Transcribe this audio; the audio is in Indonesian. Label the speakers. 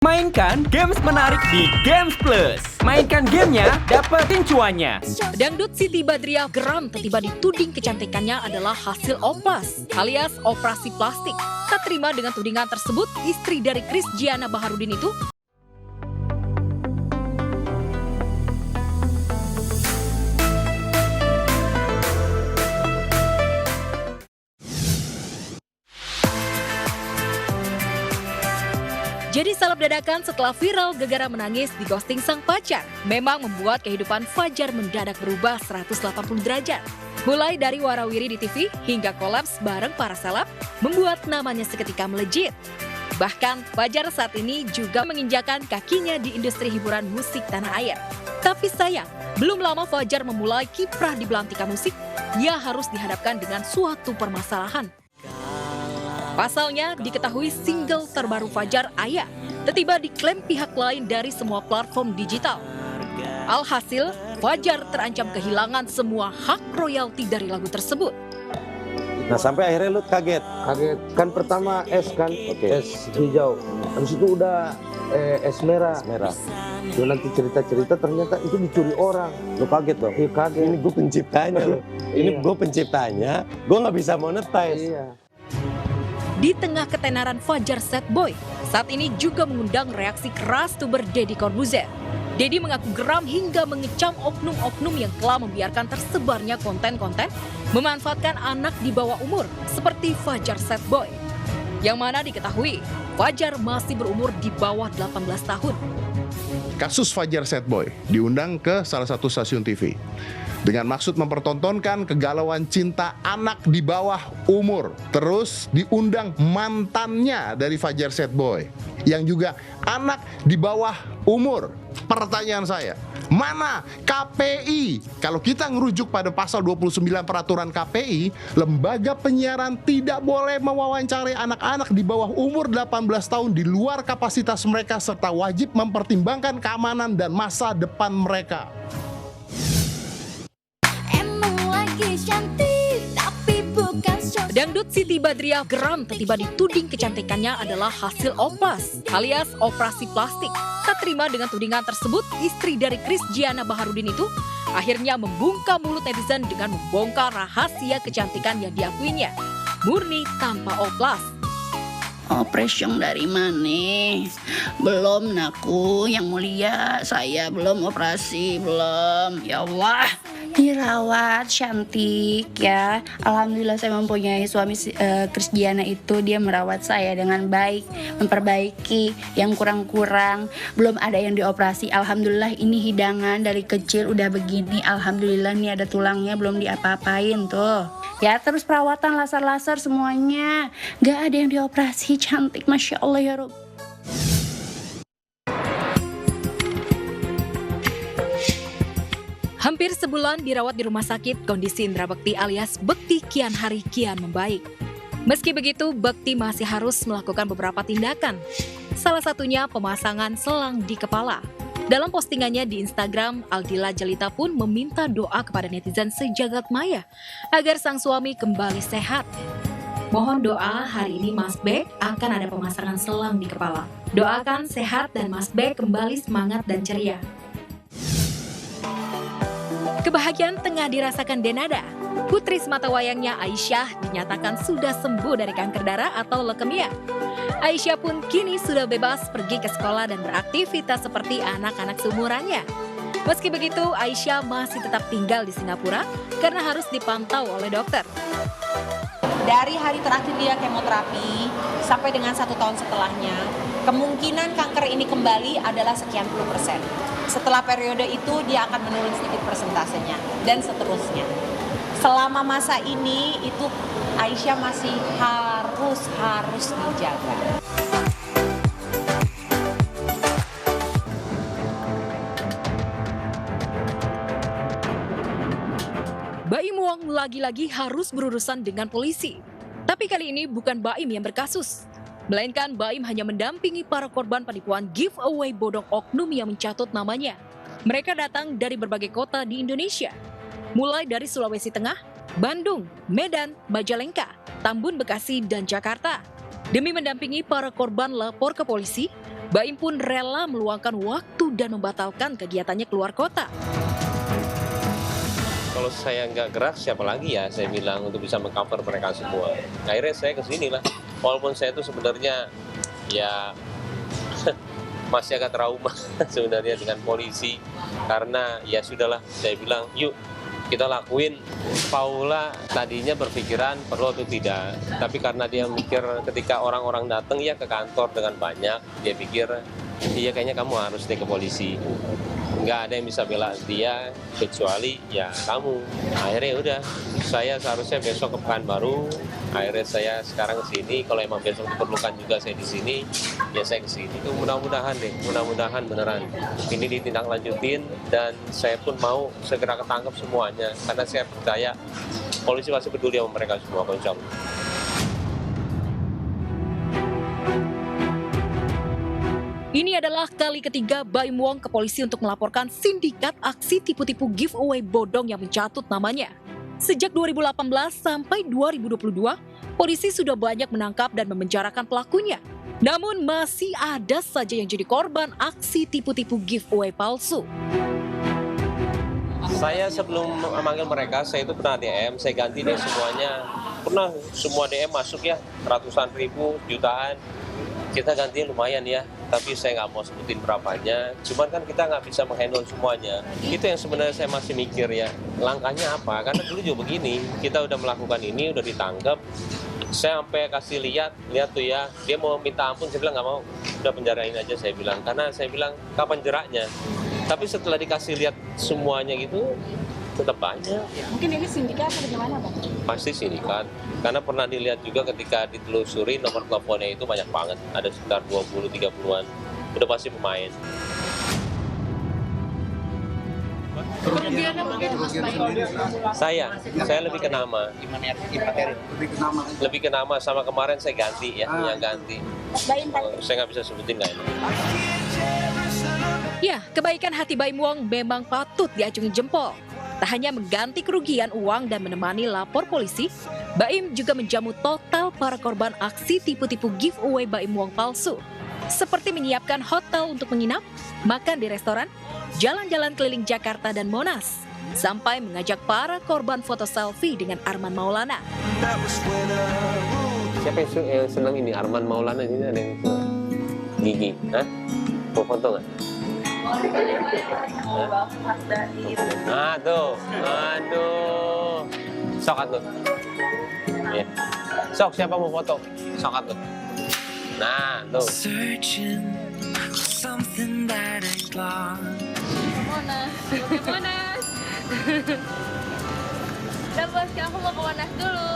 Speaker 1: Mainkan games menarik di Games Plus. Mainkan gamenya, dapetin cuannya.
Speaker 2: Dangdut Siti Badriah geram tiba dituding kecantikannya adalah hasil oplas alias operasi plastik. Tak terima dengan tudingan tersebut, istri dari Kris Giana Baharudin itu jadi salap dadakan setelah viral gegara menangis di ghosting sang pacar. Memang membuat kehidupan Fajar mendadak berubah 180 derajat. Mulai dari warawiri di TV hingga kolaps bareng para seleb, membuat namanya seketika melejit. Bahkan Fajar saat ini juga menginjakan kakinya di industri hiburan musik tanah air. Tapi sayang, belum lama Fajar memulai kiprah di belantika musik, ia harus dihadapkan dengan suatu permasalahan. Pasalnya, diketahui single terbaru Fajar, Ayah, tiba-tiba diklaim pihak lain dari semua platform digital. Alhasil, Fajar terancam kehilangan semua hak royalti dari lagu tersebut.
Speaker 3: Nah sampai akhirnya lu kaget.
Speaker 4: Kan pertama es kan, es hijau. Habis itu udah es merah. Lu nanti cerita-cerita ternyata itu dicuri orang.
Speaker 3: Lu kaget dong.
Speaker 4: Iya kaget.
Speaker 3: Ini gue penciptanya loh. Ini
Speaker 4: Iya.
Speaker 3: gue penciptanya. Gue nggak bisa monetize.
Speaker 4: Iya.
Speaker 2: Di tengah ketenaran Fajar Sad Boy, saat ini juga mengundang reaksi keras tuber Deddy Corbuzier. Deddy mengaku geram hingga mengecam oknum-oknum yang telah membiarkan tersebarnya konten-konten memanfaatkan anak di bawah umur seperti Fajar Sad Boy. Yang mana diketahui, Fajar masih berumur di bawah 18 tahun.
Speaker 5: Kasus Fajar Sad Boy diundang ke salah satu stasiun TV dengan maksud mempertontonkan kegalauan cinta anak di bawah umur. Terus diundang mantannya dari Fajar Sad Boy yang juga anak di bawah umur. Pertanyaan saya, mana KPI? Kalau kita ngerujuk pada pasal 29 peraturan KPI, lembaga penyiaran tidak boleh mewawancarai anak-anak di bawah umur 18 tahun di luar kapasitas mereka serta wajib mempertimbangkan keamanan dan masa depan mereka.
Speaker 2: Dangdut Siti Badriah geram tiba dituding kecantikannya adalah hasil oplas alias operasi plastik. Tak terima dengan tudingan tersebut, istri dari Kris Giana Baharudin itu akhirnya membungkam mulut netizen dengan membongkar rahasia kecantikan yang diakuinya murni tanpa oplas.
Speaker 6: Operasi dari mana? Belum naku, yang mulia, saya belum operasi, belum. Ya Allah, dirawat cantik ya. Alhamdulillah saya mempunyai suami Kris Giana itu, dia merawat saya dengan baik, memperbaiki yang kurang-kurang. Belum ada yang dioperasi. Alhamdulillah ini hidangan dari kecil udah begini. Alhamdulillah nih ada tulangnya belum diapa-apain tuh. Ya terus perawatan laser-laser semuanya. Gak ada yang dioperasi, cantik Masya Allah ya Rob.
Speaker 2: Hampir sebulan dirawat di rumah sakit, kondisi Indra Bekti alias Bekti kian hari kian membaik. Meski begitu, Bekti masih harus melakukan beberapa tindakan. Salah satunya pemasangan selang di kepala. Dalam postingannya di Instagram, Aldila Jelita pun meminta doa kepada netizen sejagat maya agar sang suami kembali sehat. Mohon doa hari ini Mas Bek akan ada pemasangan selang di kepala. Doakan sehat dan Mas Bek kembali semangat dan ceria. Kebahagiaan tengah dirasakan Denada. Putri sematawayangnya Aisyah dinyatakan sudah sembuh dari kanker darah atau leukemia. Aisyah pun kini sudah bebas pergi ke sekolah dan beraktivitas seperti anak-anak seumurannya. Meski begitu, Aisyah masih tetap tinggal di Singapura karena harus dipantau oleh dokter.
Speaker 7: Dari hari terakhir dia kemoterapi sampai dengan 1 tahun setelahnya, kemungkinan kanker ini kembali adalah sekian puluh %. Setelah periode itu dia akan menurun sedikit persentasenya dan seterusnya. Selama masa ini itu Aisyah masih harus dijaga.
Speaker 2: Baim Wong lagi-lagi harus berurusan dengan polisi. Tapi kali ini bukan Baim yang berkasus. Melainkan Baim hanya mendampingi para korban penipuan giveaway bodong oknum yang mencatut namanya. Mereka datang dari berbagai kota di Indonesia. Mulai dari Sulawesi Tengah, Bandung, Medan, Majalengka, Tambun, Bekasi, dan Jakarta. Demi mendampingi para korban lapor ke polisi, Baim pun rela meluangkan waktu dan membatalkan kegiatannya keluar kota.
Speaker 8: Kalau saya nggak gerak, siapa lagi ya saya bilang untuk bisa mengcover mereka semua. Akhirnya saya kesini lah. Walaupun saya itu sebenarnya ya masih agak trauma sebenarnya dengan polisi. Karena ya sudahlah, saya bilang yuk kita lakuin. Paula tadinya berpikiran perlu atau tidak. Tapi karena dia mikir ketika orang-orang datang ya ke kantor dengan banyak, dia pikir iya kayaknya kamu harus deh ke polisi. Nggak ada yang bisa bela dia kecuali ya kamu. Akhirnya udah, saya seharusnya besok ke Pekanbaru. Akhirnya saya sekarang ke sini. Kalau emang besok diperlukan juga saya di sini, ya saya ke sini. Itu mudah-mudahan deh, mudah-mudahan beneran ini ditindaklanjutin dan saya pun mau segera ketangkep semuanya karena saya percaya polisi pasti peduli sama mereka semua, insya Allah.
Speaker 2: Ini adalah kali ketiga Baim Wong ke polisi untuk melaporkan sindikat aksi tipu-tipu giveaway bodong yang mencatut namanya. Sejak 2018 sampai 2022, polisi sudah banyak menangkap dan memenjarakan pelakunya. Namun masih ada saja yang jadi korban aksi tipu-tipu giveaway palsu.
Speaker 8: Saya sebelum memanggil mereka, saya itu pernah DM, saya ganti deh semuanya. Pernah semua DM masuk ya, ratusan ribu, jutaan. Kita gantinya lumayan ya, tapi saya nggak mau sebutin berapanya. Cuman kan kita nggak bisa menghandle semuanya. Itu yang sebenarnya saya masih mikir ya, langkahnya apa? Karena dulu juga begini, kita udah melakukan ini, udah ditangkap. Saya sampai kasih lihat tuh ya, dia mau minta ampun, saya bilang nggak mau, udah penjarain aja saya bilang. Karena saya bilang, kapan jeraknya? Tapi setelah dikasih lihat semuanya gitu, tetap banyak.
Speaker 7: Mungkin ini sindikat atau bagaimana, Bang?
Speaker 8: Pasti sindikat. Karena pernah dilihat juga ketika ditelusuri nomor teleponnya itu banyak banget. Ada sekitar 20-30-an. Udah pasti pemain.
Speaker 7: Kerugiannya mungkin Mas Baim?
Speaker 8: Saya lebih ke nama. Lebih ke nama sama kemarin saya ganti ya, yang ganti.
Speaker 7: Mas Baim tadi.
Speaker 8: Saya nggak bisa sebutin nggak ini.
Speaker 2: Ya, kebaikan hati Baim Wong memang patut diacungi jempol. Tak hanya mengganti kerugian uang dan menemani lapor polisi, Baim juga menjamu total para korban aksi tipu-tipu giveaway Baim Wong palsu. Seperti menyiapkan hotel untuk menginap, makan di restoran, jalan-jalan keliling Jakarta dan Monas, sampai mengajak para korban foto selfie dengan Arman Maulana.
Speaker 8: Siapa yang senang ini? Arman Maulana ini ada yang suka? Gigi, hah? Mau foto nggak? Nah tuh, aduh, sok atuh. Ya. Sok siapa mau foto? Sok atuh. Nah tuh.
Speaker 9: Monas. Udah bos, aku mau ke Monas dulu.